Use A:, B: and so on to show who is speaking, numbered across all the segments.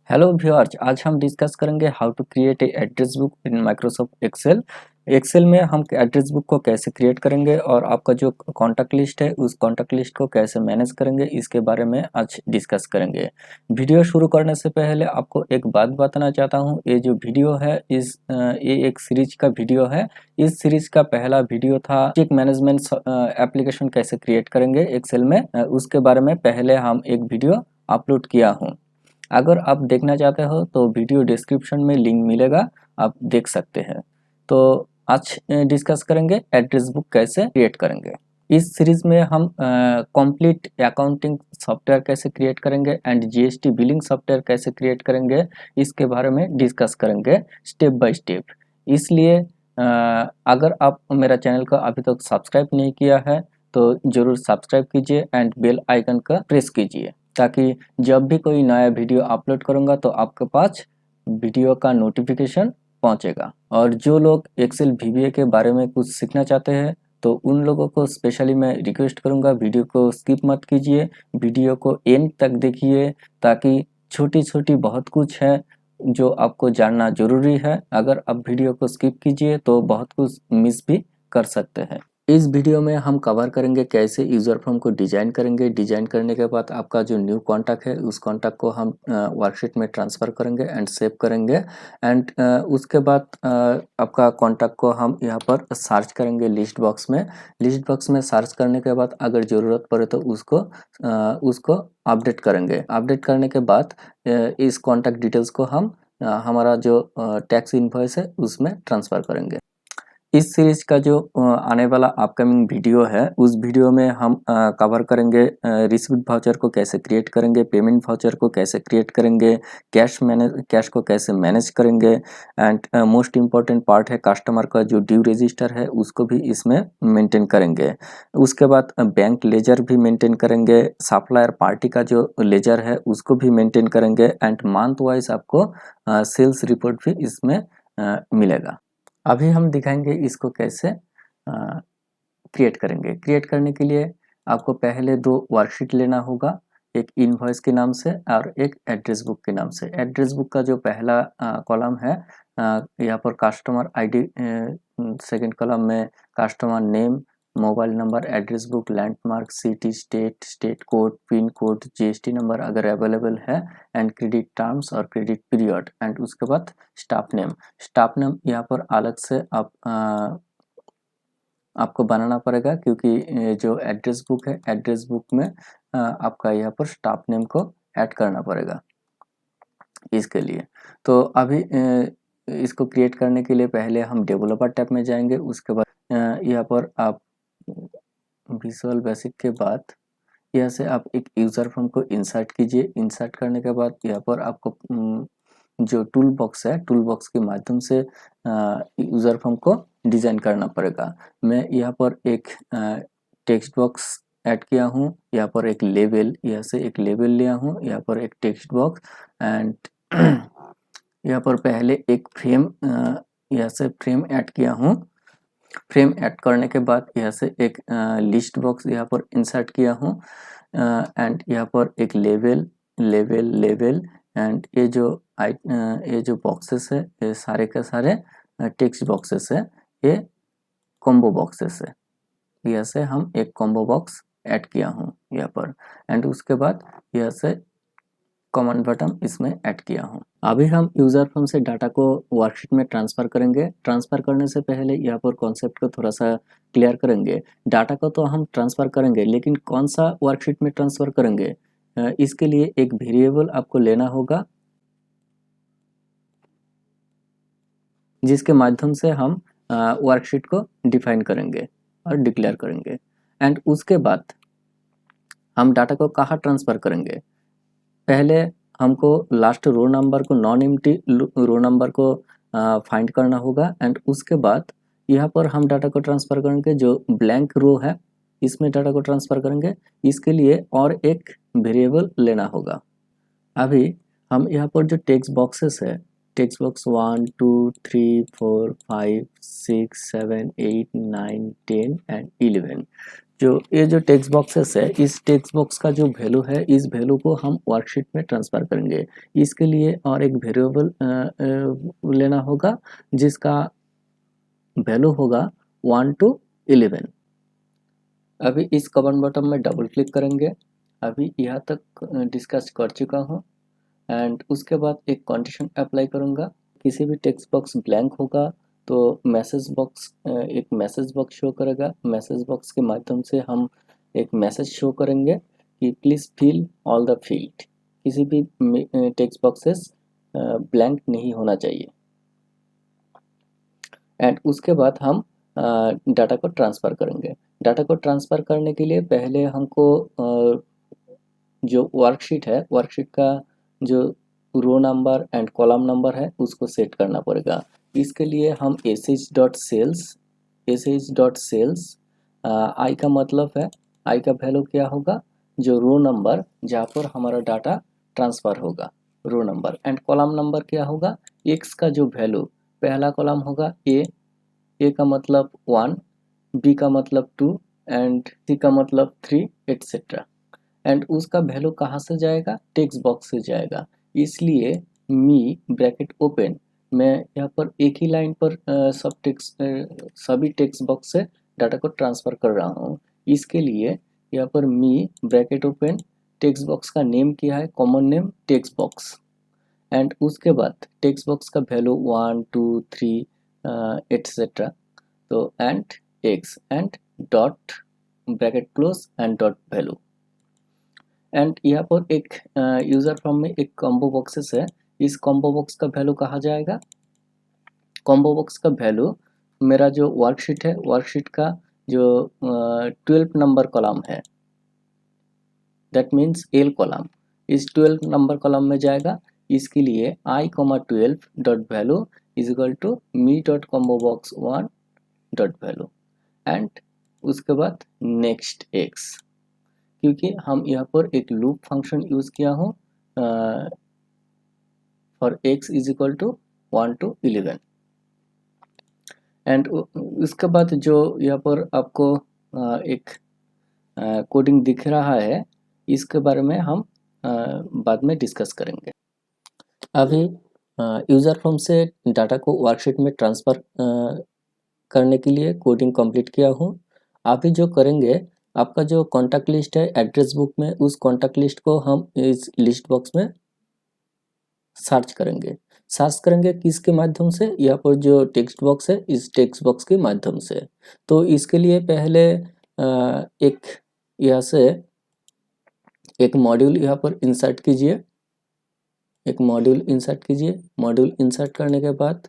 A: Hello viewers, आज हम discuss करेंगे how to create a address book in Microsoft Excel. Excel में हम एड्रेस बुक को कैसे क्रिएट करेंगे और आपका जो कॉन्टैक्ट लिस्ट है उस कॉन्टैक्ट लिस्ट को कैसे मैनेज करेंगे, इसके बारे में आज डिस्कस करेंगे। वीडियो शुरू करने से पहले आपको एक बात बताना चाहता हूँ। ये जो वीडियो है ये एक सीरीज का वीडियो है। इस सीरीज का पहला वीडियो था चेक मैनेजमेंट एप्लीकेशन कैसे क्रिएट करेंगे एक्सेल में, उसके बारे में पहले हम एक वीडियो अपलोड किया हूँ। अगर आप देखना चाहते हो तो वीडियो डिस्क्रिप्शन में लिंक मिलेगा, आप देख सकते हैं। तो आज डिस्कस करेंगे एड्रेस बुक कैसे क्रिएट करेंगे। इस सीरीज में हम कंप्लीट अकाउंटिंग सॉफ्टवेयर कैसे क्रिएट करेंगे एंड जीएसटी बिलिंग सॉफ्टवेयर कैसे क्रिएट करेंगे, इसके बारे में डिस्कस करेंगे स्टेप बाय स्टेप। इसलिए अगर आप मेरा चैनल को अभी तक सब्सक्राइब नहीं किया है तो ज़रूर सब्सक्राइब कीजिए एंड बेल आइकन का प्रेस कीजिए, ताकि जब भी कोई नया वीडियो अपलोड करूंगा तो आपके पास वीडियो का नोटिफिकेशन पहुंचेगा। और जो लोग एक्सेल वीबीए के बारे में कुछ सीखना चाहते हैं तो उन लोगों को स्पेशली मैं रिक्वेस्ट करूंगा, वीडियो को स्किप मत कीजिए, वीडियो को एंड तक देखिए, ताकि छोटी छोटी बहुत कुछ है जो आपको जानना जरूरी है। अगर आप वीडियो को स्किप कीजिए तो बहुत कुछ मिस भी कर सकते हैं। इस वीडियो में हम कवर करेंगे कैसे यूज़र फॉर्म को डिजाइन करेंगे। डिजाइन करने के बाद आपका जो न्यू कॉन्टैक्ट है उस कॉन्टैक्ट को हम वर्कशीट में ट्रांसफ़र करेंगे एंड सेव करेंगे। एंड उसके बाद आपका कॉन्टैक्ट को हम यहाँ पर सर्च करेंगे लिस्ट बॉक्स में। लिस्ट बॉक्स में सर्च करने के बाद अगर ज़रूरत पड़े तो उसको अपडेट करेंगे। अपडेट करने के बाद इस कॉन्टैक्ट डिटेल्स को हम हमारा जो टैक्स इनवॉइस है उसमें ट्रांसफ़र करेंगे। इस सीरीज का जो आने वाला अपकमिंग वीडियो है उस वीडियो में हम कवर करेंगे रिसीव्ड वाउचर को कैसे क्रिएट करेंगे, पेमेंट वाउचर को कैसे क्रिएट करेंगे, कैश को कैसे मैनेज करेंगे एंड मोस्ट इम्पॉर्टेंट पार्ट है कस्टमर का जो ड्यू रजिस्टर है उसको भी इसमें मेंटेन करेंगे। उसके बाद बैंक लेजर भी मेंटेन करेंगे, सप्लायर पार्टी का जो लेजर है उसको भी मेंटेन करेंगे एंड मंथ वाइज आपको सेल्स रिपोर्ट भी इसमें मिलेगा। अभी हम दिखाएंगे इसको कैसे क्रिएट करेंगे। क्रिएट करने के लिए आपको पहले दो वर्कशीट लेना होगा, एक इनवॉइस के नाम से और एक एड्रेस बुक के नाम से। एड्रेस बुक का जो पहला कॉलम है यहाँ पर कस्टमर आईडी, सेकंड कॉलम में customer name, mobile number, address book, landmark, city, state code, pin code, GST number अगर अवेलेबल है एंड क्रेडिट टर्म्स और क्रेडिट पीरियड एंड उसके बाद स्टाफ नेम। स्टाफ नेम यहाँ पर अलग से आपको बनाना पड़ेगा, क्योंकि जो एड्रेस बुक है एड्रेस बुक में आपका यहाँ पर स्टाफ नेम को ऐड करना पड़ेगा इसके लिए। तो अभी इसको क्रिएट करने के लिए पहले हम डेवलपर टैब में जाएंगे। उसके बाद यहाँ पर आप विजुअल बेसिक के बाद यहाँ से आप एक यूज़र फॉर्म को इंसर्ट कीजिए। इंसर्ट करने के बाद यहाँ पर आपको जो टूल बॉक्स है टूल बॉक्स के माध्यम से यूज़र फॉर्म को डिज़ाइन करना पड़ेगा। मैं यहाँ पर एक टेक्स्ट बॉक्स ऐड किया हूँ, यहाँ पर एक लेबल, यहाँ से एक लेबल लिया हूँ, यहाँ पर एक टेक्स्ट बॉक्स एंड यहाँ पर पहले एक फ्रेम, यहाँ से फ्रेम ऐड किया हूँ। फ्रेम ऐड करने के बाद यहाँ से एक लिस्ट बॉक्स यहाँ पर इंसर्ट किया हूँ एंड यहाँ पर एक लेबल लेबल लेबल एंड ये जो बॉक्सेस है ये सारे के सारे टेक्स्ट बॉक्सेस है, ये कॉम्बो बॉक्सेस है। यहाँ से हम एक कॉम्बो बॉक्स ऐड किया हूँ यहाँ पर एंड उसके बाद यहाँ से कमांड बटन इसमें ऐड किया हूँ। अभी हम यूज़र फॉर्म से डाटा को वर्कशीट में ट्रांसफ़र करेंगे। ट्रांसफ़र करने से पहले यहाँ पर कॉन्सेप्ट को थोड़ा सा क्लियर करेंगे। डाटा को तो हम ट्रांसफ़र करेंगे, लेकिन कौन सा वर्कशीट में ट्रांसफ़र करेंगे इसके लिए एक वेरिएबल आपको लेना होगा, जिसके माध्यम से हम वर्कशीट को डिफाइन करेंगे और डिक्लेयर करेंगे। एंड उसके बाद हम डाटा को कहाँ ट्रांसफ़र करेंगे। पहले हमको लास्ट रो नंबर को, नॉन एम्प्टी रो नंबर को फाइंड करना होगा एंड उसके बाद यहाँ पर हम डाटा को ट्रांसफ़र करेंगे। जो ब्लैंक रो है इसमें डाटा को ट्रांसफ़र करेंगे, इसके लिए और एक वेरिएबल लेना होगा। अभी हम यहाँ पर जो टेक्स्ट बॉक्सेस है, टेक्स्ट बॉक्स 1 2 3 4 5 6 7 8 9 10 एंड 11, ये जो टेक्स्ट बॉक्सेस है, इस टेक्स्ट बॉक्स का जो वैल्यू है, इस वैल्यू को हम वर्कशीट में ट्रांसफ़र करेंगे। इसके लिए और एक वेरिएबल लेना होगा जिसका वैल्यू होगा 1 to 11। अभी इस कमांड बटन में डबल क्लिक करेंगे। अभी यहाँ तक डिस्कस कर चुका हूँ एंड उसके बाद एक कंडीशन अप्लाई करूँगा। किसी भी टेक्स्ट बॉक्स ब्लैंक होगा तो मैसेज बॉक्स एक मैसेज बॉक्स शो करेगा। मैसेज बॉक्स के माध्यम से हम एक मैसेज शो करेंगे कि please fill all the field. किसी भी टेक्स्ट बॉक्सेस ब्लैंक नहीं होना चाहिए। एंड उसके बाद हम डाटा को ट्रांसफ़र करेंगे। डाटा को ट्रांसफ़र करने के लिए पहले हमको जो वर्कशीट है, वर्कशीट का जो row number and column number है उसको सेट करना पड़ेगा। इसके लिए हम sh.sales आई का मतलब है, आई का वैल्यू क्या होगा, जो रो नंबर जहाँ पर हमारा डाटा ट्रांसफ़र होगा, row number. And column number क्या होगा, एक्स का जो वैल्यू, पहला कॉलम होगा ए का मतलब 1, बी का मतलब 2 एंड सी का मतलब 3 एटसेट्रा। एंड उसका वैल्यू कहाँ से जाएगा, टेक्स्ट बॉक्स से जाएगा। इसलिए मी ब्रैकेट ओपन, मैं यहाँ पर एक ही लाइन पर सभी टेक्स्ट बॉक्स से डाटा को ट्रांसफ़र कर रहा हूँ। इसके लिए यहाँ पर मी ब्रैकेट ओपन, टेक्स्ट बॉक्स का नेम क्या है, common name text box. And उसके बाद टेक्स्ट बॉक्स का वैल्यू 1 2 3 एटसेट्रा। तो and x and dot bracket close and dot value. And यहाँ पर एक यूज़र फॉर्म में एक कॉम्बो बॉक्सेस है। इस कॉम्बो बॉक्स का वैल्यू कहाँ जाएगा, कॉम्बो बॉक्स का वैल्यू मेरा जो वर्कशीट है, वर्कशीट का जो 12 नंबर कॉलम है, दैट मीन्स एल कॉलम, इस 12 नंबर कॉलम में जाएगा। इसके लिए i,12 dot value is equal to me dot combo box 1 dot value and उसके बाद नेक्स्ट एक्स, क्योंकि हम यहाँ पर एक लूप फंक्शन यूज़ किया हूँ for X is equal to 1 to 11। And उसके बाद जो यहाँ पर आपको एक कोडिंग दिख रहा है, इसके बारे में हम बाद में डिस्कस करेंगे। अभी यूज़र फॉर्म से डाटा को वर्कशीट में ट्रांसफ़र करने के लिए कोडिंग कंप्लीट किया हूँ। अभी जो करेंगे, आपका जो कॉन्टैक्ट लिस्ट है एड्रेस बुक में, उस कॉन्टैक्ट लिस्ट को हम इस लिस्ट बॉक्स में सर्च करेंगे। सर्च करेंगे किसके माध्यम से, यहाँ पर जो टेक्स्ट बॉक्स है, इस टेक्स्ट बॉक्स के माध्यम से। तो इसके लिए पहले एक यहाँ से एक मॉड्यूल यहाँ पर इंसर्ट कीजिए, एक मॉड्यूल इंसर्ट कीजिए। मॉड्यूल इंसर्ट करने के बाद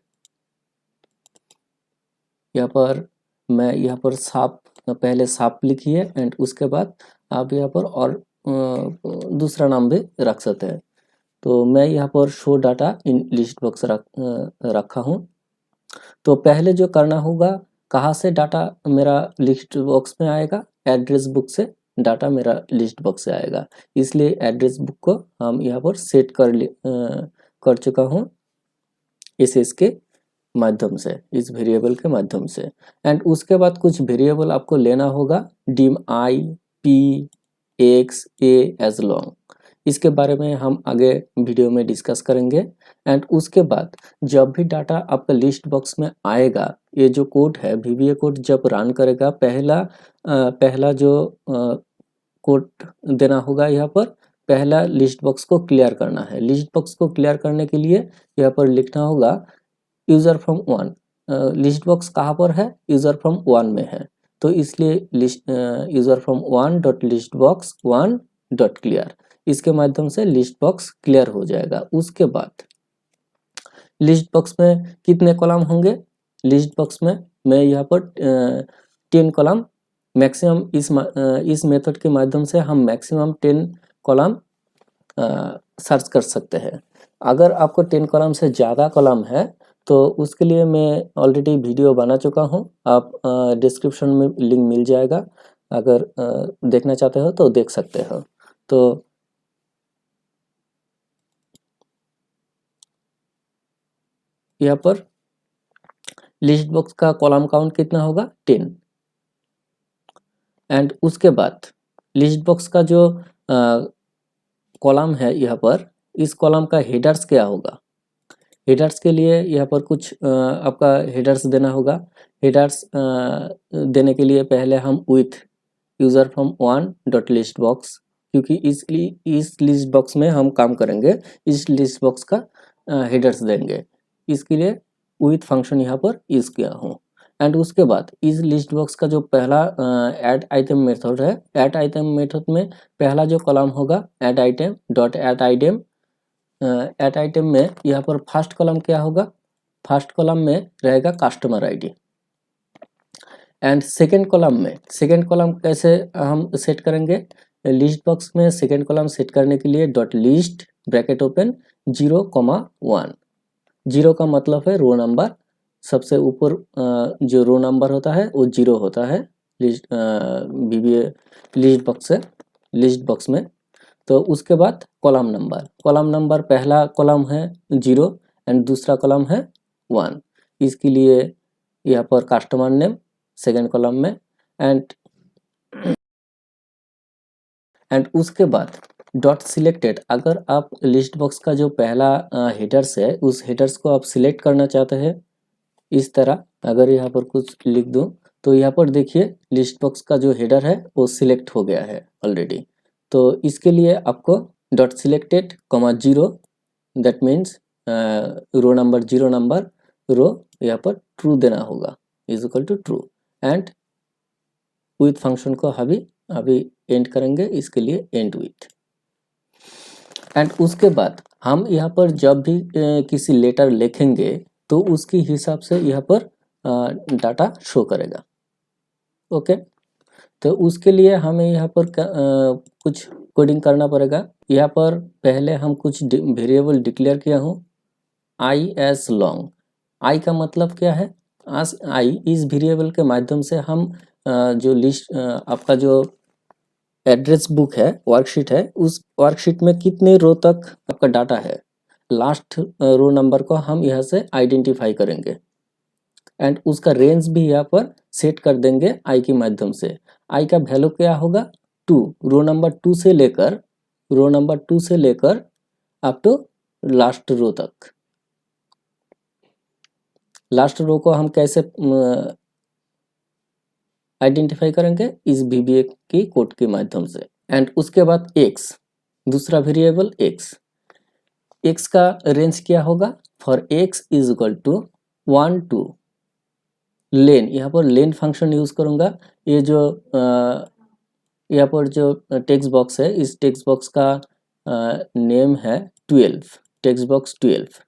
A: यहाँ पर मैं यहाँ पर साप, पहले साप लिखिए एंड उसके बाद आप यहाँ पर और दूसरा नाम भी रख सकते हैं। तो मैं यहाँ पर show data in list box रखा हूँ। तो पहले जो करना होगा, कहाँ से डाटा मेरा लिस्ट बॉक्स में आएगा, एड्रेस बुक से डाटा मेरा लिस्ट बॉक्स से आएगा। इसलिए एड्रेस बुक को हम यहाँ पर सेट कर चुका हूँ इसके माध्यम से, इस वेरिएबल के माध्यम से। एंड उसके बाद कुछ वेरिएबल आपको लेना होगा, dim I P X A as long. इसके बारे में हम आगे वीडियो में डिस्कस करेंगे। एंड उसके बाद जब भी डाटा आपका लिस्ट बॉक्स में आएगा, ये जो कोड है VBA कोड जब रन करेगा, पहला जो कोड देना होगा, यहाँ पर पहला लिस्ट बॉक्स को क्लियर करना है। लिस्ट बॉक्स को क्लियर करने के लिए यहाँ पर लिखना होगा यूज़र फ्रॉम 1। लिस्ट बॉक्स कहाँ पर है, यूज़र फ्रॉम 1 में है। तो इसलिए list user from 1 dot list box 1 dot clear, इसके माध्यम से लिस्ट बॉक्स क्लियर हो जाएगा। उसके बाद लिस्ट बॉक्स में कितने कॉलम होंगे, लिस्ट बॉक्स में मैं यहाँ पर 10 कॉलम मैक्सिमम, इस मेथड के माध्यम से हम मैक्सिमम 10 कॉलम सर्च कर सकते हैं। अगर आपको 10 कॉलम से ज़्यादा कॉलम है तो उसके लिए मैं ऑलरेडी वीडियो बना चुका हूँ, आप डिस्क्रिप्शन में लिंक मिल जाएगा, अगर देखना चाहते हो तो देख सकते हो। तो यहाँ पर लिस्ट बॉक्स का कॉलम काउंट कितना होगा, 10। एंड उसके बाद लिस्ट बॉक्स का जो कॉलम है यहाँ पर, इस कॉलम का हेडर्स क्या होगा। हेडर्स के लिए यहाँ पर कुछ आपका हेडर्स देना होगा। हेडर्स देने के लिए पहले हम with user from one dot list box, क्योंकि इस लिस्ट बॉक्स में हम काम करेंगे, इस लिस्ट बॉक्स का हेडर्स देंगे, इसके लिए विथ फंक्शन यहाँ पर यूज किया हूँ। एंड उसके बाद इस लिस्ट बॉक्स का जो पहला ऐड आइटम मेथड है, ऐड आइटम मेथड में पहला जो कॉलम होगा add item dot add item. Add item में यहाँ पर फर्स्ट कॉलम क्या होगा, फर्स्ट कॉलम में रहेगा customer ID. And second column कैसे हम सेट करेंगे, लिस्ट बॉक्स में सेकेंड कॉलम सेट करने के लिए डॉट लिस्ट ब्रैकेट ओपन 0,1। 0 का मतलब है रो नंबर, सबसे ऊपर जो रो नंबर होता है वो 0 होता है लिस्ट लिस्ट बॉक्स में। तो उसके बाद कॉलम नंबर पहला कॉलम है 0 एंड दूसरा कॉलम है 1, इसके लिए यहाँ पर कस्टमर नेम सेकेंड कॉलम में। एंड उसके बाद डॉट सिलेक्टेड, अगर आप लिस्ट बॉक्स का जो पहला हेडर्स है उस हेडर्स को आप सिलेक्ट करना चाहते हैं, इस तरह अगर यहाँ पर कुछ लिख दूं तो यहाँ पर देखिए लिस्ट बॉक्स का जो हेडर है वो सिलेक्ट हो गया है ऑलरेडी। तो इसके लिए आपको dot selected comma 0, that means row number 0 number row यहाँ पर ट्रू देना होगा, is equal to true. End with function को अभी एंड करेंगे, इसके लिए एंड विथ। एंड उसके बाद हम यहाँ पर जब भी किसी लेटर लिखेंगे तो उसके हिसाब से यहाँ पर डाटा शो करेगा। ओके, तो उसके लिए हमें यहाँ पर कुछ कोडिंग करना पड़ेगा। यहाँ पर पहले हम कुछ वेरिएबल डिक्लेयर किया हूँ, आई एस लॉन्ग। आई का मतलब क्या है, आज आई इस वेरिएबल के माध्यम से हम जो लिस्ट आपका जो एड्रेस बुक है, वर्कशीट है, उस वर्कशीट में कितने रो तक आपका डाटा है, लास्ट रो नंबर को हम यहाँ से आइडेंटिफाई करेंगे। एंड उसका रेंज भी यहाँ पर सेट कर देंगे आई के माध्यम से। आई का वैल्यू क्या होगा 2, रो नंबर 2 से लेकर अप टू लास्ट रो तक। लास्ट रो को हम कैसे आइडेंटिफाई करेंगे, इस VBA की कोड के माध्यम से। एंड उसके बाद x, दूसरा वेरिएबल x का रेंज क्या होगा, for x is equal to 1 to len, यहाँ पर लेन फंक्शन यूज करूंगा। ये जो यहाँ पर जो टेक्स्ट बॉक्स है, इस टेक्स्ट बॉक्स का नेम है 12, टेक्स्ट बॉक्स 12।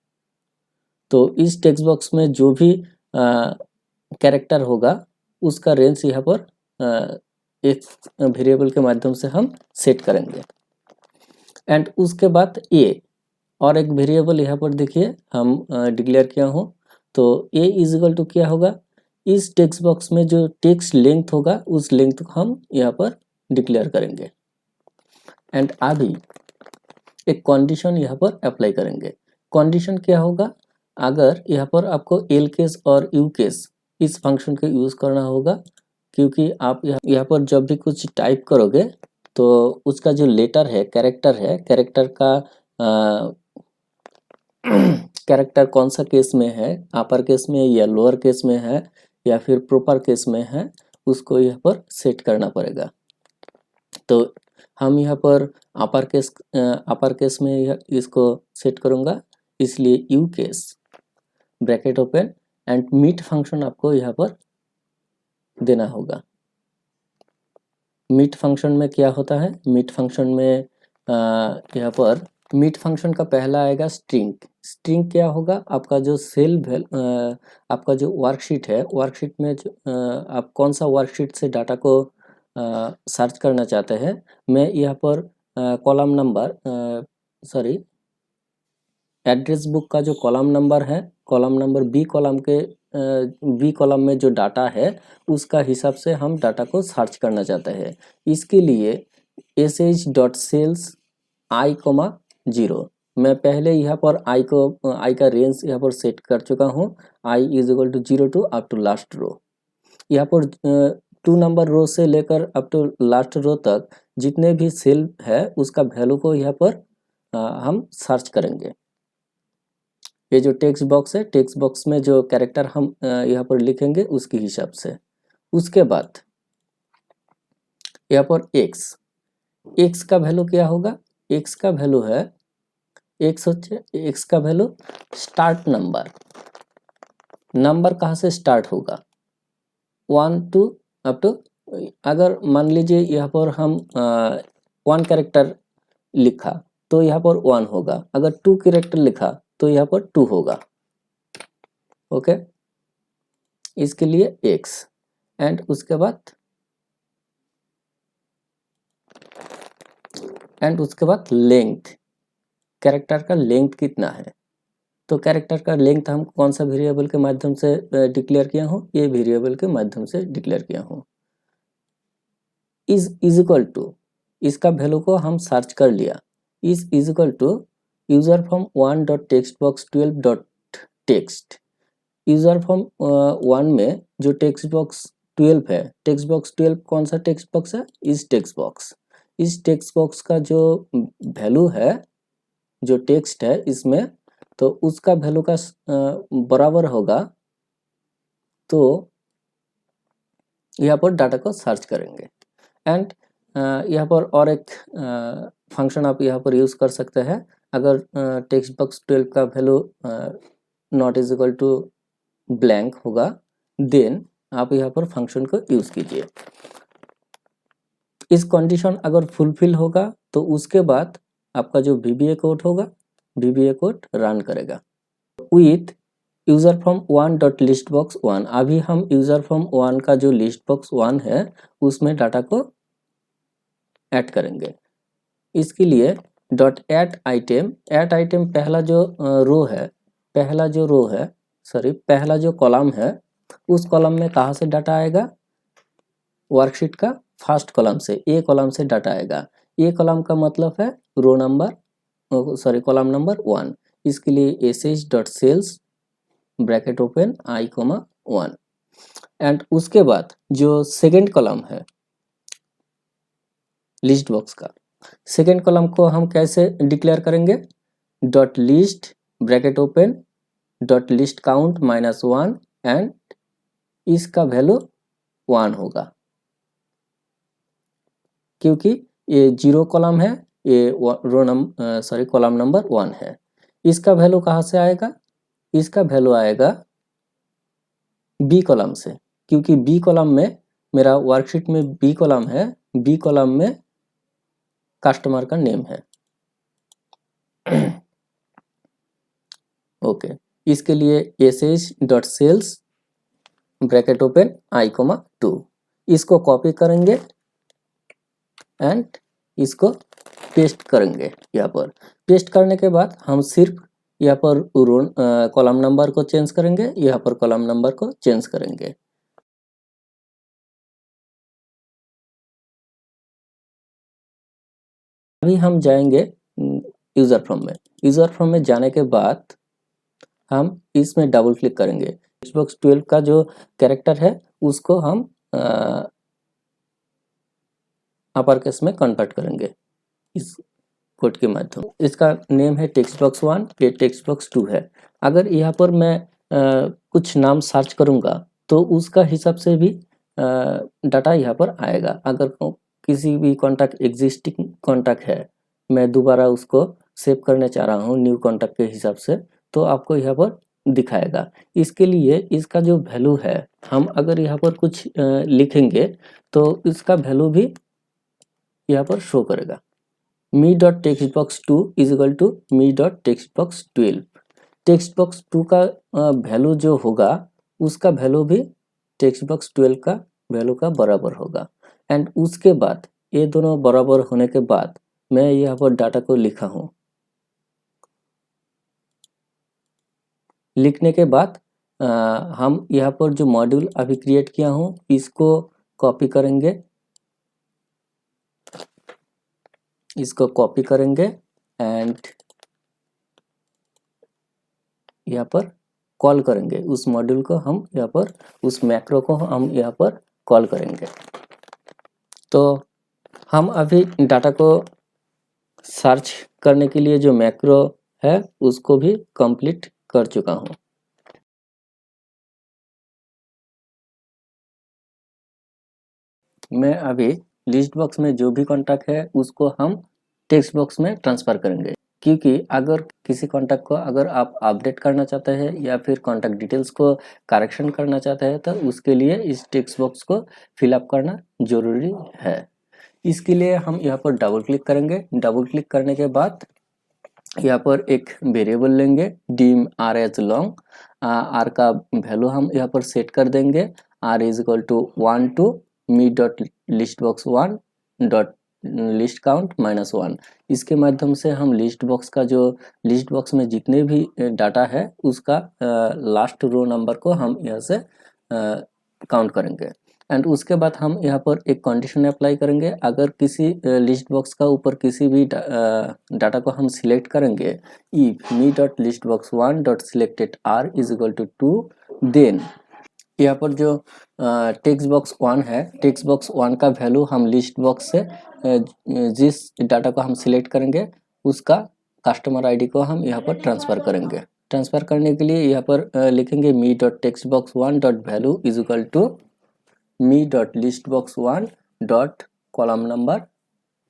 A: तो इस टेक्स्ट बॉक्स में जो भी कैरेक्टर होगा उसका रेंज यहाँ पर एक वेरिएबल के माध्यम से हम सेट करेंगे। एंड उसके बाद ए, और एक वेरिएबल यहाँ पर देखिए हम डिक्लेयर किया हूँ। तो ए इज इक्वल टू क्या होगा, इस टेक्स्ट बॉक्स में जो टेक्स्ट लेंथ होगा उस लेंथ को हम यहाँ पर डिक्लेयर करेंगे। एंड अभी एक कंडीशन यहाँ पर अप्लाई करेंगे। कंडीशन क्या होगा, अगर यहाँ पर आपको एल केस और यू केस इस फंक्शन का यूज करना होगा, क्योंकि आप यहाँ पर जब भी कुछ टाइप करोगे तो उसका जो लेटर है, कैरेक्टर का कैरेक्टर कौन सा केस में है, अपर केस में या लोअर केस में है या फिर प्रॉपर केस में है, उसको यहाँ पर सेट करना पड़ेगा। तो हम यहाँ पर अपर केस में इसको सेट करूँगा, इसलिए U case bracket open and mid function आपको यहाँ पर देना होगा। मीट फंक्शन में क्या होता है, मीट फंक्शन में यहाँ पर मीट फंक्शन का पहला आएगा स्ट्रिंग क्या होगा, आपका जो आपका जो वर्कशीट है, वर्कशीट में आप कौन सा वर्कशीट से डाटा को सर्च करना चाहते हैं। मैं यहाँ पर कॉलम नंबर एड्रेस बुक का जो कॉलम नंबर है, कॉलम नंबर बी कॉलम में जो डाटा है उसका हिसाब से हम डाटा को सर्च करना चाहते हैं। इसके लिए sh.cells i,0, मैं पहले यहाँ पर आई का रेंज यहाँ पर सेट कर चुका हूँ, i is equal to 0 to up to last row. यहाँ पर 2 नंबर रो से लेकर अप टू लास्ट रो तक जितने भी सेल है उसका वैल्यू को यहाँ पर हम सर्च करेंगे। ये जो टेक्स्ट बॉक्स है, टेक्स्ट बॉक्स में जो कैरेक्टर हम यहाँ पर लिखेंगे उसके हिसाब से। उसके बाद यहाँ पर एक्स का वैल्यू क्या होगा? एक्स का वैल्यू है, एक्स का वैल्यू स्टार्ट नंबर कहाँ से स्टार्ट होगा? 1 टू अप टू, अगर मान लीजिए यहाँ पर हम 1 कैरेक्टर लिखा तो यहाँ पर 1 होगा, अगर 2 कैरेक्टर लिखा तो यहाँ पर 2 होगा। ओके, इसके लिए एक्स एंड उसके बाद लेंथ, कैरेक्टर का लेंथ कितना है। तो कैरेक्टर का लेंथ हम कौन सा वेरिएबल के माध्यम से डिक्लेयर किया हूँ? ये वेरिएबल के माध्यम से डिक्लेयर किया हूँ। इज इक्वल टू, इसका वैल्यू को हम सर्च कर लिया, is equal to user form 1 dot text box 12 dot text. User form 1 में जो टेक्स्ट बॉक्स 12 है, टेक्स्ट बॉक्स 12 कौन सा टेक्स्ट बॉक्स है? इस टेक्स्ट बॉक्स। इस टेक्स्ट बॉक्स का जो वैल्यू है, जो टेक्स्ट है इसमें, तो उसका वैल्यू का बराबर होगा, तो यहाँ पर डाटा को सर्च करेंगे। एंड यहाँ पर और एक फंक्शन आप यहाँ पर यूज़ कर सकते हैं। अगर टेक्स्ट बॉक्स 12 का value not is equal to blank होगा, देन आप यहाँ पर फंक्शन को यूज़ कीजिए। इस कंडीशन अगर फुलफिल होगा तो उसके बाद आपका जो VBA कोड होगा, VBA कोड रन करेगा with user form 1 dot list box 1। अभी हम यूजर फ्रॉम 1 का जो लिस्ट बॉक्स 1 है उसमें डाटा को ऐड करेंगे। इसके लिए डॉट ऐड आइटम, पहला जो पहला जो कॉलम है, उस कॉलम में कहाँ से डाटा आएगा? वर्कशीट का फर्स्ट कॉलम से, ए कॉलम से डाटा आएगा। ए कॉलम का मतलब है रो नंबर, कॉलम नंबर 1। इसके लिए sh.cells bracket open i,1 and उसके बाद जो सेकेंड कॉलम है लिस्ट बॉक्स का, सेकेंड कॉलम को हम कैसे डिक्लेयर करेंगे? Dot list bracket open dot list count -1 and इसका वैल्यू 1 होगा, क्योंकि ये 0 कॉलम है, ये कॉलम नंबर 1 है। इसका वैल्यू कहाँ से आएगा? इसका वैल्यू आएगा बी कॉलम से, क्योंकि बी कॉलम में मेरा वर्कशीट में बी कॉलम है, बी कॉलम में कस्टमर का नेम है। ओके, इसके लिए sh.cells ब्रैकेट ओपन i,2 इसको कॉपी करेंगे एंड इसको पेस्ट करेंगे। यहाँ पर पेस्ट करने के बाद हम सिर्फ यहाँ पर कॉलम नंबर को चेंज करेंगे, यहाँ पर कॉलम नंबर को चेंज करेंगे। अभी हम जाएंगे यूजर फ्रॉम में। यूजर फ्रॉम में जाने के बाद हम इसमें डबल क्लिक करेंगे। टेक्स्ट बॉक्स 12 का जो कैरेक्टर है उसको हम अपर केस में कन्वर्ट करेंगे इस कोड के माध्यम। इसका नेम है टेक्स्ट बॉक्स 1, ये टेक्स्ट बॉक्स 2 है। अगर यहाँ पर मैं कुछ नाम सर्च करूँगा तो उसका हिसाब से भी डाटा यहाँ पर आएगा। अगर किसी भी कॉन्टैक्ट एग्जिस्टिंग कॉन्टैक्ट है, मैं दोबारा उसको सेव करने चाह रहा हूँ न्यू कॉन्टैक्ट के हिसाब से, तो आपको यहाँ पर दिखाएगा। इसके लिए इसका जो वैल्यू है, हम अगर यहाँ पर कुछ लिखेंगे तो इसका वैल्यू भी यहाँ पर शो करेगा। me.textbox2 is equal to me.textbox12। Text box 2 का वैल्यू जो होगा उसका वैल्यू भी टेक्स्ट बॉक्स 12 का वैल्यू का बराबर होगा। एंड उसके बाद ये दोनों बराबर होने के बाद मैं यहाँ पर डाटा को लिखा हूँ। लिखने के बाद हम यहाँ पर जो मॉड्यूल अभी क्रिएट किया हूँ इसको कॉपी करेंगे, एंड यहाँ पर कॉल करेंगे। उस मॉड्यूल को हम यहाँ पर, उस मैक्रो को हम यहाँ पर कॉल करेंगे। तो हम अभी डाटा को सर्च करने के लिए जो मैक्रो है उसको भी कंप्लीट कर चुका हूँ। मैं अभी लिस्ट बॉक्स में जो भी कॉन्टैक्ट है उसको हम टेक्स्ट बॉक्स में ट्रांसफ़र करेंगे, क्योंकि अगर किसी कॉन्टैक्ट को अगर आप अपडेट करना चाहते हैं या फिर कॉन्टैक्ट डिटेल्स को करेक्शन करना चाहते हैं तो उसके लिए इस टेक्स्ट बॉक्स को फिलअप करना ज़रूरी है। इसके लिए हम यहाँ पर डबल क्लिक करेंगे। डबल क्लिक करने के बाद यहाँ पर एक वेरिएबल लेंगे dim r as long. R का वैल्यू हम यहाँ पर सेट कर देंगे r is equal to 1 to me dot list box 1 dot list count -1। इसके माध्यम से हम लिस्ट बॉक्स का जो लिस्ट बॉक्स में जितने भी डाटा है उसका लास्ट रो नंबर को हम यहाँ से काउंट करेंगे। एंड उसके बाद हम यहाँ पर एक कंडीशन अप्लाई करेंगे। अगर किसी लिस्ट बॉक्स का ऊपर किसी भी डाटा को हम सिलेक्ट करेंगे, if me dot list box 1 dot selected R is equal to 2, then यहाँ पर जो टेक्स्ट बॉक्स 1 है, टेक्स्ट बॉक्स 1 का वैल्यू हम लिस्ट बॉक्स से जिस डाटा को हम सिलेक्ट करेंगे उसका कस्टमर आईडी को हम यहाँ पर ट्रांसफ़र करेंगे। ट्रांसफ़र करने के लिए यहाँ पर लिखेंगे me dot text box 1 dot value is equal to me dot list box 1 dot column number,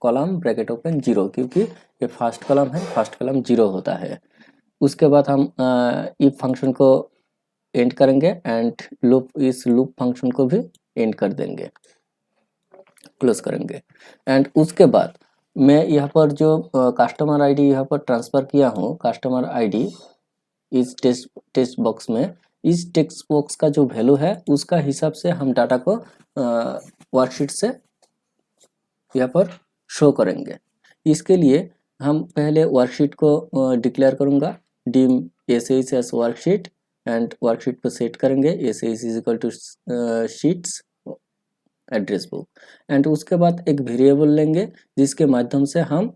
A: column bracket open 0, क्योंकि ये फर्स्ट कॉलम है, फर्स्ट कॉलम 0 होता है। उसके बाद हम इफ फंक्शन को एंड करेंगे एंड इस लूप फंक्शन को भी एंड कर देंगे, क्लोज करेंगे। एंड उसके बाद मैं यहाँ पर जो कस्टमर आईडी यहाँ पर ट्रांसफ़र किया हूँ, कस्टमर आईडी इस टेक्स्ट बॉक्स में, इस टेक्स्ट बॉक्स का जो वैल्यू है उसका हिसाब से हम डाटा को वर्कशीट से यहाँ पर शो करेंगे। इसके लिए हम पहले वर्कशीट को डिक्लेयर करूँगा dim S S worksheet and worksheet पर सेट करेंगे S is equal to sheets address book. And उसके बाद एक वेरिएबल लेंगे जिसके माध्यम से हम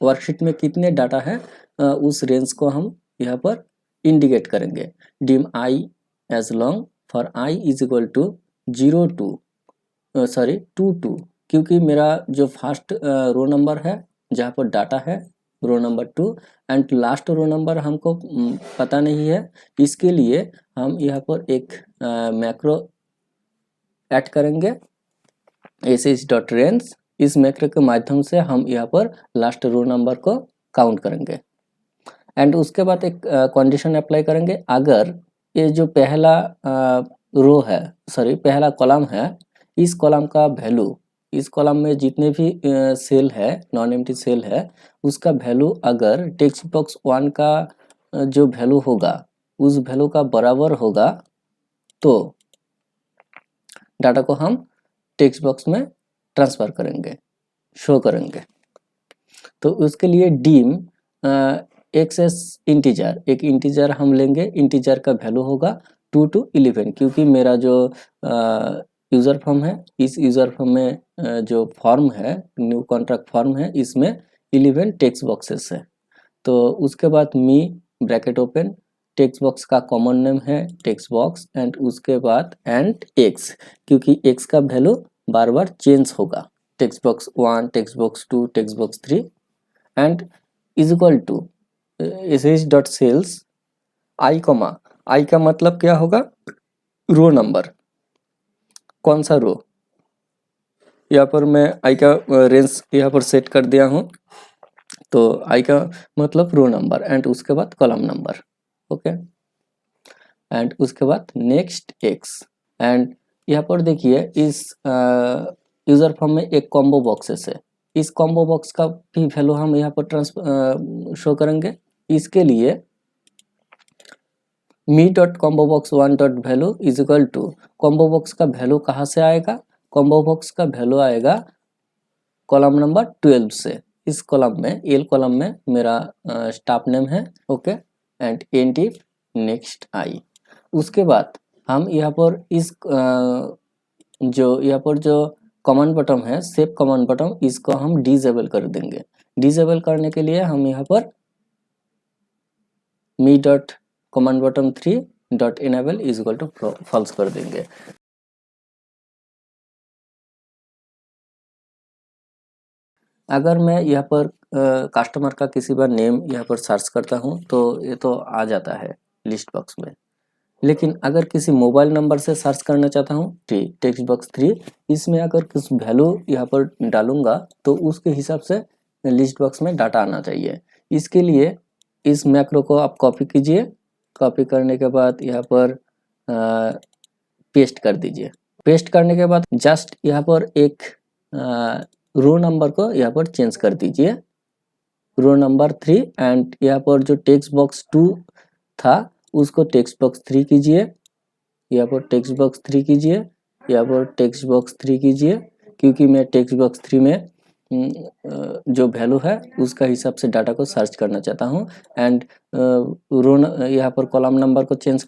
A: वर्कशीट में कितने डाटा है उस रेंज को हम यहाँ पर इंडिकेट करेंगे। Dim I as long for I is equal to 0 to 2, क्योंकि मेरा जो फर्स्ट रो नंबर है जहाँ पर डाटा है row number 2 and last row number हमको पता नहीं है। इसके लिए हम यहाँ पर एक मैक्रो ऐड करेंगे एस डॉट रेंज। इस मैक्रो के माध्यम से हम यहाँ पर लास्ट रो नंबर को काउंट करेंगे। एंड उसके बाद एक कंडीशन अप्लाई करेंगे। अगर ये जो पहला रो है, पहला कॉलम है, इस कॉलम का वैल्यू, इस कॉलम में जितने भी सेल है, नॉन एम्प्टी सेल है, उसका वैल्यू अगर टेक्स्ट बॉक्स 1 का जो वैल्यू होगा उस वैल्यू का बराबर होगा तो डाटा को हम टेक्स्ट बॉक्स में ट्रांसफ़र करेंगे, शो करेंगे। तो उसके लिए डिम एक्सेस इंटीजर, एक इंटीजर हम लेंगे, इंटीजर का वैल्यू होगा 2 to 11, क्योंकि मेरा जो यूज़र फॉर्म है, इस यूज़र फॉर्म में जो फॉर्म है, न्यू कॉन्ट्रैक्ट फॉर्म है, इसमें 11 टेक्स्ट बॉक्सेस है। तो उसके बाद me bracket open, text box का कॉमन नेम है टेक्स्ट बॉक्स एंड उसके बाद एंड एक्स, क्योंकि एक्स का वैल्यू बार बार चेंज होगा, text box 1, text box 2, text box 3 and is equal to s dot cells I comma, i का मतलब क्या होगा, रो नंबर, कौन सा रो। यहाँ पर मैं आई का रेंज यहाँ पर सेट कर दिया हूँ, तो आई का मतलब रो नंबर एंड उसके बाद कॉलम नंबर, ओके। एंड उसके बाद नेक्स्ट एक्स। एंड यहाँ पर देखिए इस यूज़र फॉर्म में एक कॉम्बो बॉक्सेस है, इस कॉम्बो बॉक्स का भी वैल्यू हम यहाँ पर शो करेंगे। इसके लिए me dot combo box 1 dot value is equal to, combo box का वैल्यू कहाँ से आएगा, कॉम्बो बॉक्स का वैल्यू आएगा कॉलम नंबर 12 से। इस कॉलम में, एल कॉलम में मेरा स्टाफ नेम है, okay. End end if next i. उसके बाद हम यहाँ पर इस जो यहाँ पर जो कमांड बटन है, सेव कमांड बटन, इसको हम डिसेबल कर देंगे। डिसेबल करने के लिए हम यहाँ पर me dot command button 3 dot enable is equal to false कर देंगे। अगर मैं यहाँ पर कस्टमर का किसी बार नेम यहाँ पर सर्च करता हूँ तो ये तो आ जाता है लिस्ट बॉक्स में। लेकिन अगर किसी मोबाइल नंबर से सर्च करना चाहता हूँ टेक्स्ट बॉक्स 3, इसमें अगर कुछ वैल्यू यहाँ पर डालूंगा तो उसके हिसाब से लिस्ट बॉक्स में डाटा आना चाहिए। इसके लिए इस मैक्रो को आप कॉपी कीजिए, कॉपी करने के बाद यहाँ पर पेस्ट कर दीजिए। पेस्ट करने के बाद जस्ट यहाँ पर एक रो नंबर को यहाँ पर चेंज कर दीजिए, रो नंबर 3, एंड यहाँ पर जो टेक्स्ट बॉक्स 2 था उसको टेक्स्ट बॉक्स 3 कीजिए, यहाँ पर टेक्स्ट बॉक्स 3 कीजिए, यहाँ पर टेक्स्ट बॉक्स 3 कीजिए, क्योंकि मैं टेक्स्ट बॉक्स 3 में जो वैल्यू है उसका हिसाब से डाटा को सर्च करना चाहता हूँ। एंड रो यहाँ पर कॉलम नंबर को चेंज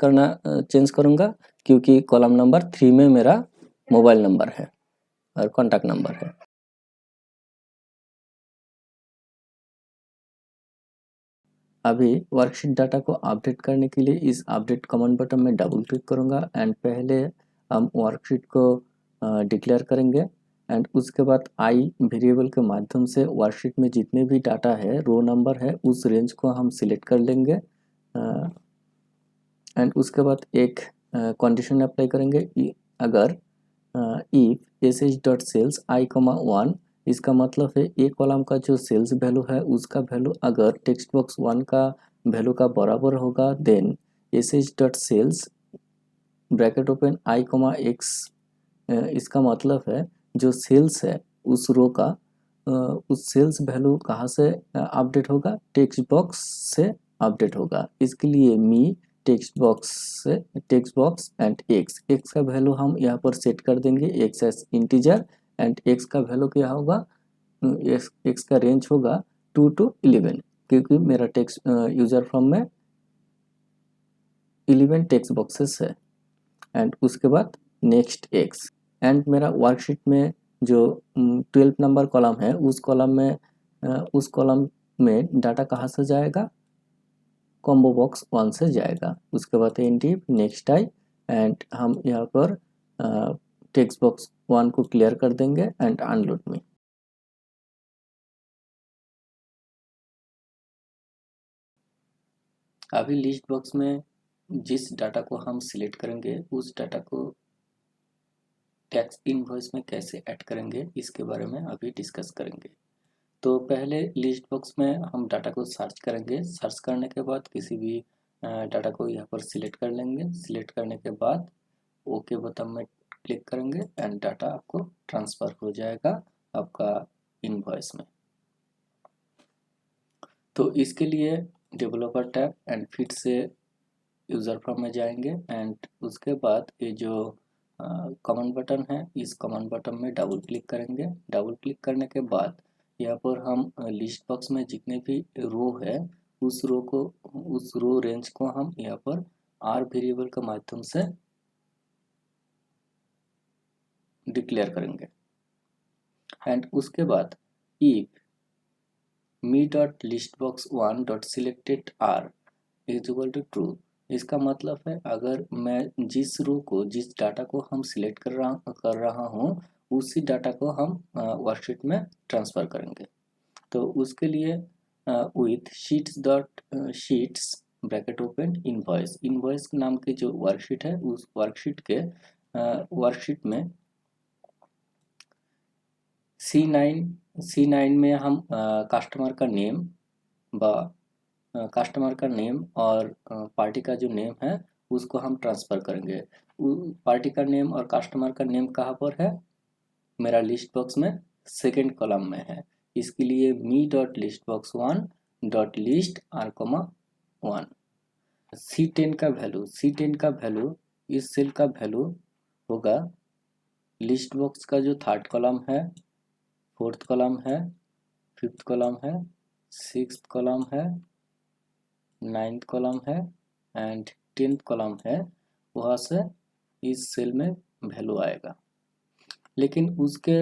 A: करूँगा, क्योंकि कॉलम नंबर 3 में मेरा मोबाइल नंबर है और कॉन्टैक्ट नंबर है। अभी वर्कशीट डाटा को अपडेट करने के लिए इस अपडेट कमांड बटन में डबल क्लिक करूंगा एंड पहले हम वर्कशीट को डिक्लेयर करेंगे एंड उसके बाद आई वेरिएबल के माध्यम से वर्कशीट में जितने भी डाटा है, रो नंबर है, उस रेंज को हम सिलेक्ट कर लेंगे एंड उसके बाद एक कंडीशन अप्लाई करेंगे। अगर if S H dot cells I comma 1, इसका मतलब है एक कॉलम का जो सेल्स वैल्यू है उसका वैल्यू अगर टेक्स्ट बॉक्स 1 का वैल्यू का बराबर होगा, then s H dot cells bracket open i comma x, इसका मतलब है जो सेल्स है उस रो का उस सेल्स वैल्यू कहाँ से अपडेट होगा, टेक्स्ट बॉक्स से अपडेट होगा। इसके लिए me text box and X का वैल्यू हम यहाँ पर सेट कर देंगे X as integer and X का वैल्यू क्या होगा, एक्स का रेंज होगा 2 to 11, क्योंकि मेरा टेक्स्ट यूजर फॉर्म में 11 टेक्स्ट बॉक्सेस है। एंड उसके बाद नेक्स्ट एक्स एंड मेरा वर्कशीट में जो 12 नंबर कॉलम है उस कॉलम में डाटा कहाँ से जाएगा, कॉम्बो बॉक्स 1 से जाएगा। उसके बाद एंड नेक्स्ट आई एंड हम यहाँ पर टेक्स्ट बॉक्स 1 को क्लियर कर देंगे एंड अनलोड में। अभी लिस्ट बॉक्स में जिस डाटा को हम सिलेक्ट करेंगे उस डाटा को टैक्स इनवॉइस में कैसे ऐड करेंगे इसके बारे में अभी डिस्कस करेंगे। तो पहले लिस्ट बॉक्स में हम डाटा को सर्च करेंगे। सर्च करने के बाद किसी भी डाटा को यहाँ पर सिलेक्ट कर लेंगे। सिलेक्ट करने के बाद ओके बटन में क्लिक करेंगे एंड डाटा आपको ट्रांसफ़र हो जाएगा आपका इनवॉइस में। तो इसके लिए डेवलपर टैब एंड फिर से यूज़र फॉर्म में जाएंगे एंड उसके बाद ये जो कमांड बटन है इस कमांड बटन में डबल क्लिक करेंगे। डबल क्लिक करने के बाद यहाँ पर हम लिस्ट बॉक्स में जितने भी रो है उस रो रेंज को हम यहाँ पर आर वेरिएबल के माध्यम से डिक्लेयर करेंगे एंड उसके बाद if me dot list box 1 dot selected R is equal to true, इसका मतलब है अगर मैं जिस डाटा को हम सिलेक्ट कर रहा हूँ उसी डाटा को हम वर्कशीट में ट्रांसफ़र करेंगे। तो उसके लिए with sheets bracket open invoice नाम की जो वर्कशीट है उस वर्कशीट में C9 में हम कस्टमर का नेम और पार्टी का जो नेम है उसको हम ट्रांसफ़र करेंगे। पार्टी का नेम और कस्टमर का नेम कहाँ पर है, मेरा लिस्ट बॉक्स में सेकेंड कॉलम में है। इसके लिए me dot list box 1 dot list r comma 1। C10 का वैल्यू इस सेल का वैल्यू होगा लिस्ट बॉक्स का जो थर्ड कॉलम है, फोर्थ कॉलम है, फिफ्थ कॉलम है, सिक्स्थ कॉलम है, नाइन्थ कॉलम है एंड 10th कॉलम है, वहाँ से इस सेल में वैल्यू आएगा। लेकिन उसके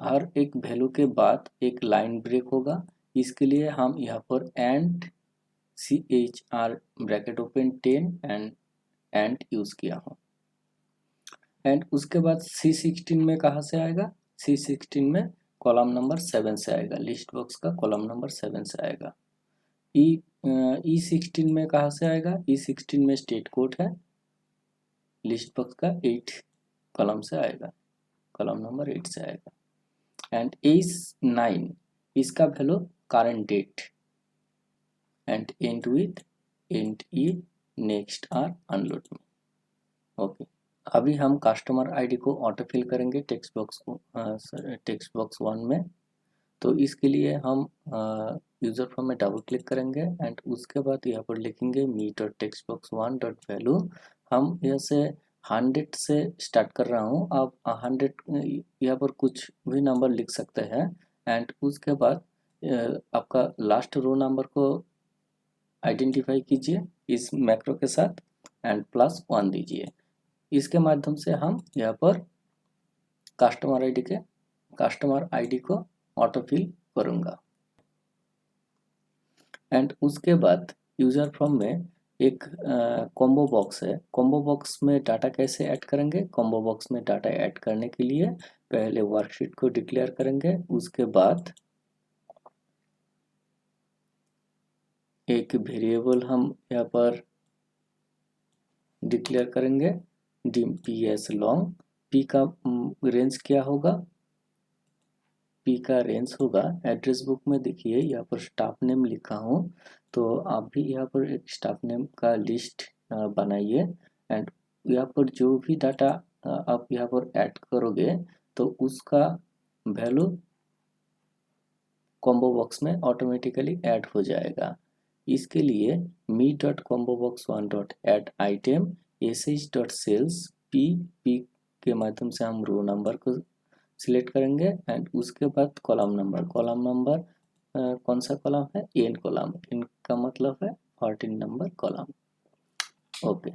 A: हर एक वैल्यू के बाद एक लाइन ब्रेक होगा। इसके लिए हम यहाँ पर and CHR bracket open 10 and use किया हूँ। एंड उसके बाद C16 में कहाँ से आएगा, C16 में कॉलम नंबर 7 से आएगा, लिस्ट बॉक्स का कॉलम नंबर 7 से आएगा। E16 में कहाँ से आएगा? E16 में स्टेट कोड है, लिस्ट बॉक्स का 8 कॉलम से आएगा, कॉलम नंबर 8 से आएगा। एंड E9 इसका value current date end end with end e next r unload में। ओके, अभी हम कस्टमर आईडी को ऑटो फिल करेंगे टेक्स्ट बॉक्स को, टेक्स्ट बॉक्स 1 में। तो इसके लिए हम यूजर फॉर्म में डबल क्लिक करेंगे एंड उसके बाद यहाँ पर लिखेंगे me dot text box 1 dot value. हम यहाँ से 100 से स्टार्ट कर रहा हूँ, आप 100 यहाँ पर कुछ भी नंबर लिख सकते हैं। एंड उसके बाद आपका लास्ट रो नंबर को आइडेंटिफाई कीजिए इस मैक्रो के साथ एंड +1 दीजिए। इसके माध्यम से हम यहाँ पर कस्टमर आईडी को ऑटो फिल करूँगा। एंड उसके बाद यूजर फॉर्म में एक कॉम्बो बॉक्स है, कॉम्बो बॉक्स में डाटा कैसे ऐड करेंगे? कॉम्बो बॉक्स में डाटा ऐड करने के लिए पहले वर्कशीट को डिक्लेयर करेंगे, उसके बाद एक वेरिएबल हम यहाँ पर डिक्लेयर करेंगे ps लॉन्ग। p का रेंज क्या होगा? p का रेंज होगा, एड्रेस बुक में देखिए यहाँ पर स्टाफ नेम लिखा हूँ, तो आप भी यहाँ पर एक स्टाफ नेम का लिस्ट बनाइए। एंड यहाँ पर जो भी डाटा आप यहाँ पर ऐड करोगे तो उसका वैल्यू कॉम्बो बॉक्स में ऑटोमेटिकली ऐड हो जाएगा। इसके लिए me dot combo box 1 dot add item sh dot sales p के माध्यम से हम रो नंबर को सिलेक्ट करेंगे एंड उसके बाद कॉलम नंबर कौन सा कॉलम है? एन कॉलम, इनका मतलब है 14 नंबर कॉलम। ओके,